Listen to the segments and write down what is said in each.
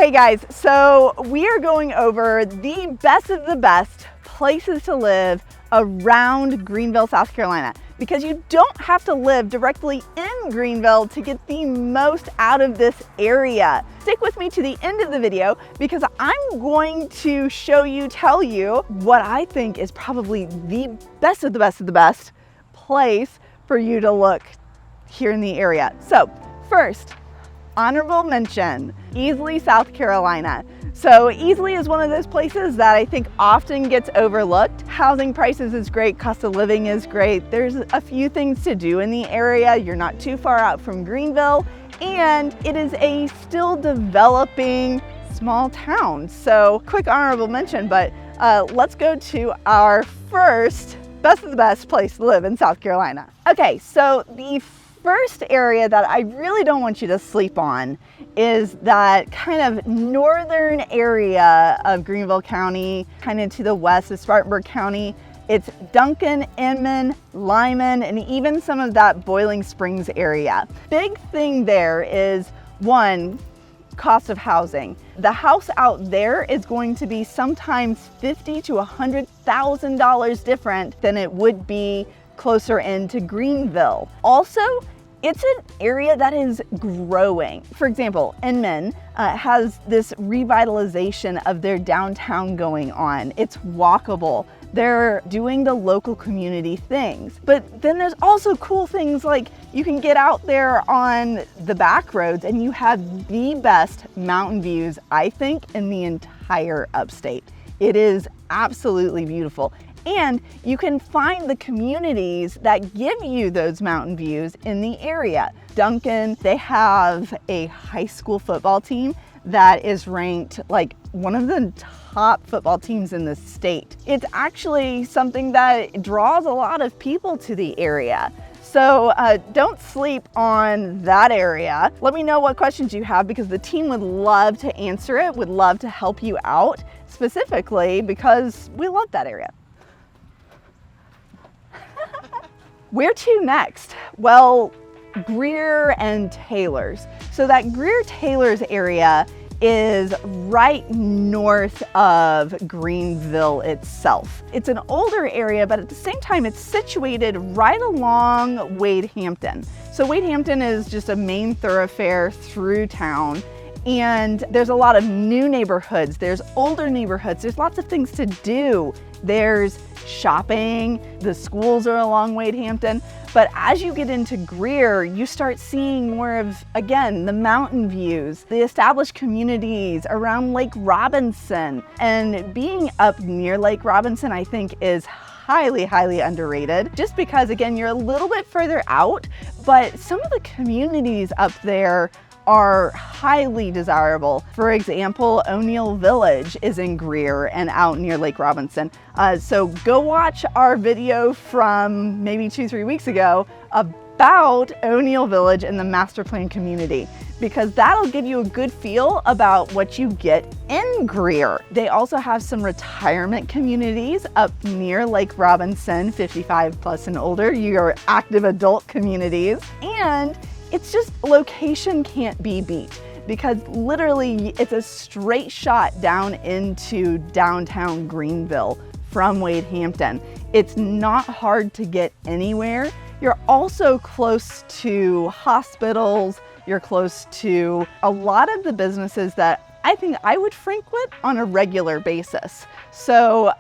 Okay guys, so we are going over the best of the best places to live around Greenville, South Carolina, because you don't have to live directly in Greenville to get the most out of this area. Stick with me to the end of the video because I'm going to tell you what I think is probably the best of the best of the best place for you to look here in the area. So first, honorable mention, Easley, South Carolina. So Easley is one of those places that I think often gets overlooked. Housing prices is great, cost of living is great. There's a few things to do in the area. You're not too far out from Greenville, and it is a still developing small town. So quick honorable mention, but let's go to our first best of the best place to live in South Carolina. Okay, so the first area that I really don't want you to sleep on is that kind of northern area of Greenville County, kind of to the west of Spartanburg County. It's Duncan, Inman, Lyman, and even some of that Boiling Springs area. Big thing there is, one, cost of housing. The house out there is going to be sometimes $50,000 to $100,000 different than it would be closer into Greenville. Also, it's an area that is growing. For example, Inman has this revitalization of their downtown going on. It's walkable. They're doing the local community things. But then there's also cool things like you can get out there on the back roads and you have the best mountain views, I think, in the entire upstate. It is absolutely beautiful. And you can find the communities that give you those mountain views in the area. Duncan, they have a high school football team that is ranked like one of the top football teams in the state. It's actually something that draws a lot of people to the area. So don't sleep on that area. Let me know what questions you have because the team would love to answer it, would love to help you out specifically because we love that area. Where to next? Well, Greer and Taylors. So that Greer Taylors area is right north of Greenville itself. It's an older area, but at the same time, it's situated right along Wade Hampton. So Wade Hampton is just a main thoroughfare through town. And there's a lot of new neighborhoods, there's older neighborhoods, there's lots of things to do. There's shopping, the schools are along Wade Hampton. But as you get into Greer, you start seeing more of, again, the mountain views, the established communities around Lake Robinson. And being up near Lake Robinson, I think, is highly, highly underrated. Just because, again, you're a little bit further out, but some of the communities up there are highly desirable. For example, O'Neill Village is in Greer and out near Lake Robinson. So go watch our video from maybe 2-3 weeks ago about O'Neill Village and the master plan community, because that'll give you a good feel about what you get in Greer. They also have some retirement communities up near Lake Robinson, 55 plus and older, your active adult communities. And it's just location can't be beat because literally it's a straight shot down into downtown Greenville from Wade Hampton. It's not hard to get anywhere. You're also close to hospitals. You're close to a lot of the businesses that I think I would frequent on a regular basis. So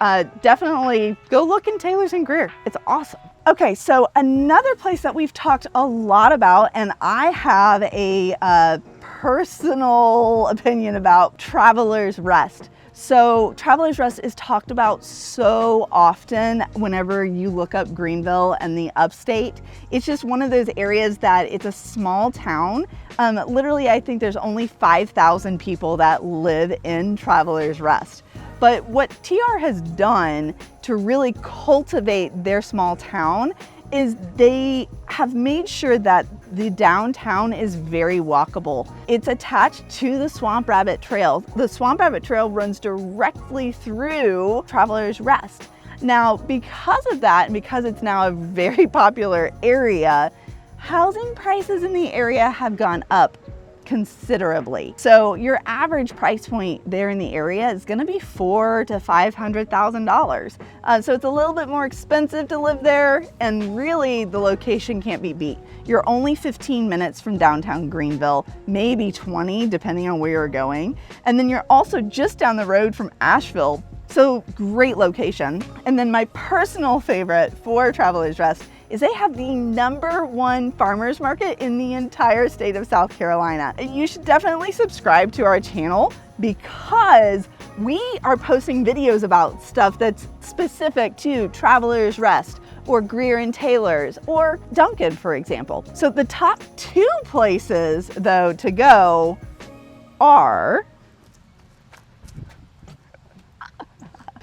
definitely go look in Taylors and Greer. It's awesome. Okay, so another place that we've talked a lot about, and I have a personal opinion about, Travelers Rest. So Travelers Rest is talked about so often whenever you look up Greenville and the upstate. It's just one of those areas that it's a small town. Literally, I think there's only 5,000 people that live in Travelers Rest. But what TR has done to really cultivate their small town is they have made sure that the downtown is very walkable. It's attached to the Swamp Rabbit Trail. The Swamp Rabbit Trail runs directly through Travelers Rest. Now, because of that, and because it's now a very popular area, housing prices in the area have gone up considerably. So your average price point there in the area is going to be $400,000 to $500,000. So it's a little bit more expensive to live there, and really the location can't be beat. You're only 15 minutes from downtown Greenville, maybe 20 depending on where you're going. And then you're also just down the road from Asheville. So great location. And then my personal favorite for Travelers Rest is they have the #1 farmers market in the entire state of South Carolina. You should definitely subscribe to our channel because we are posting videos about stuff that's specific to Travelers Rest or Greer and Taylors or Duncan, for example. So the top 2 places though to go are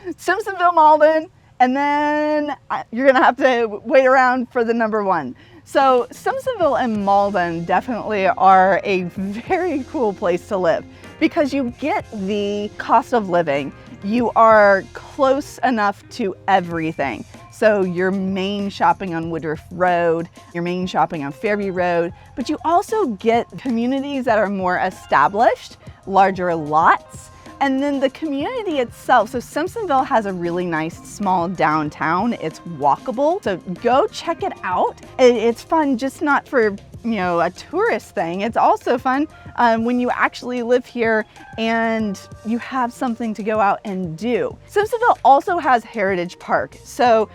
Simpsonville, Mauldin, and then you're gonna have to wait around for the #1. So Simpsonville and Mauldin definitely are a very cool place to live because you get the cost of living. You are close enough to everything. So your main shopping on Woodruff Road, your main shopping on Fairview Road, but you also get communities that are more established, larger lots. And then the community itself, so Simpsonville has a really nice small downtown. It's walkable, so go check it out. It's fun, just not for a tourist thing. It's also fun when you actually live here and you have something to go out and do. Simpsonville also has Heritage Park, so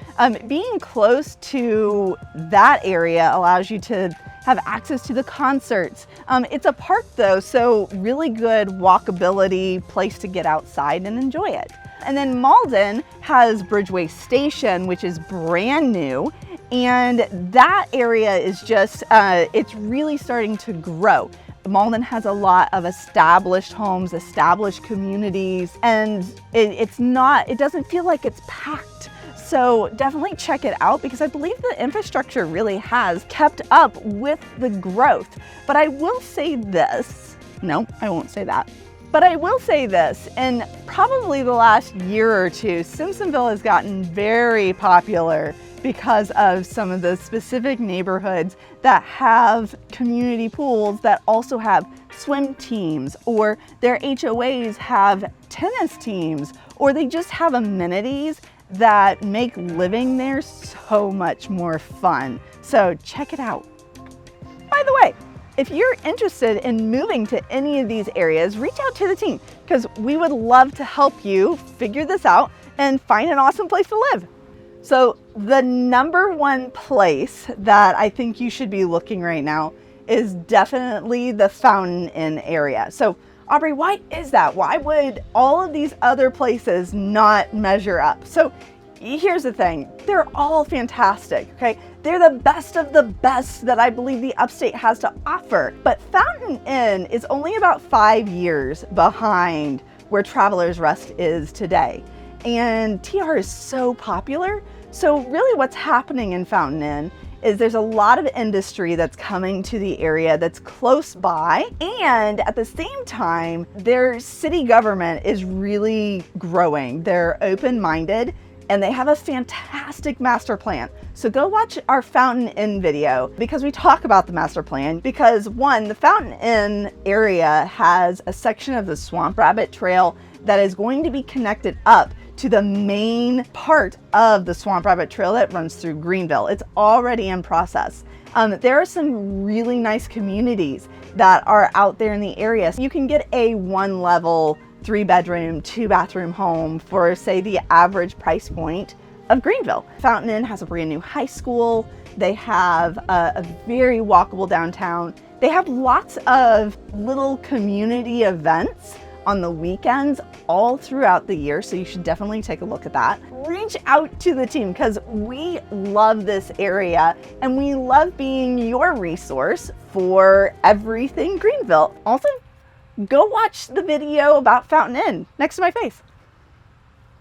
being close to that area allows you to have access to the concerts. It's a park though, so really good walkability place to get outside and enjoy it. And then Mauldin has Bridgeway Station, which is brand new. And that area is just, it's really starting to grow. Mauldin has a lot of established homes, established communities, and it doesn't feel like it's packed. So definitely check it out because I believe the infrastructure really has kept up with the growth. But I will say this, no, I won't say that. But I will say this, in probably the last year or two, Simpsonville has gotten very popular because of some of the specific neighborhoods that have community pools that also have swim teams, or their HOAs have tennis teams, or they just have amenities that make living there so much more fun. So check it out. By the way, if you're interested in moving to any of these areas, reach out to the team because we would love to help you figure this out and find an awesome place to live. So the #1 place that I think you should be looking right now is definitely the Fountain Inn area. So Aubree, why is that? Why would all of these other places not measure up? So here's the thing, they're all fantastic, okay? They're the best of the best that I believe the Upstate has to offer. But Fountain Inn is only about 5 years behind where Travelers Rest is today. And TR is so popular. So really what's happening in Fountain Inn is there's a lot of industry that's coming to the area that's close by, and at the same time, their city government is really growing. They're open-minded and they have a fantastic master plan. So go watch our Fountain Inn video because we talk about the master plan because one, the Fountain Inn area has a section of the Swamp Rabbit Trail that is going to be connected up to the main part of the Swamp Rabbit Trail that runs through Greenville. It's already in process. There are some really nice communities that are out there in the area. So you can get a 1-level, 3-bedroom, 2-bathroom home for, say, the average price point of Greenville. Fountain Inn has a brand new high school. They have a very walkable downtown. They have lots of little community events on the weekends all throughout the year, so you should definitely take a look at that. Reach out to the team because we love this area and we love being your resource for everything Greenville. Also, go watch the video about Fountain Inn next to my face.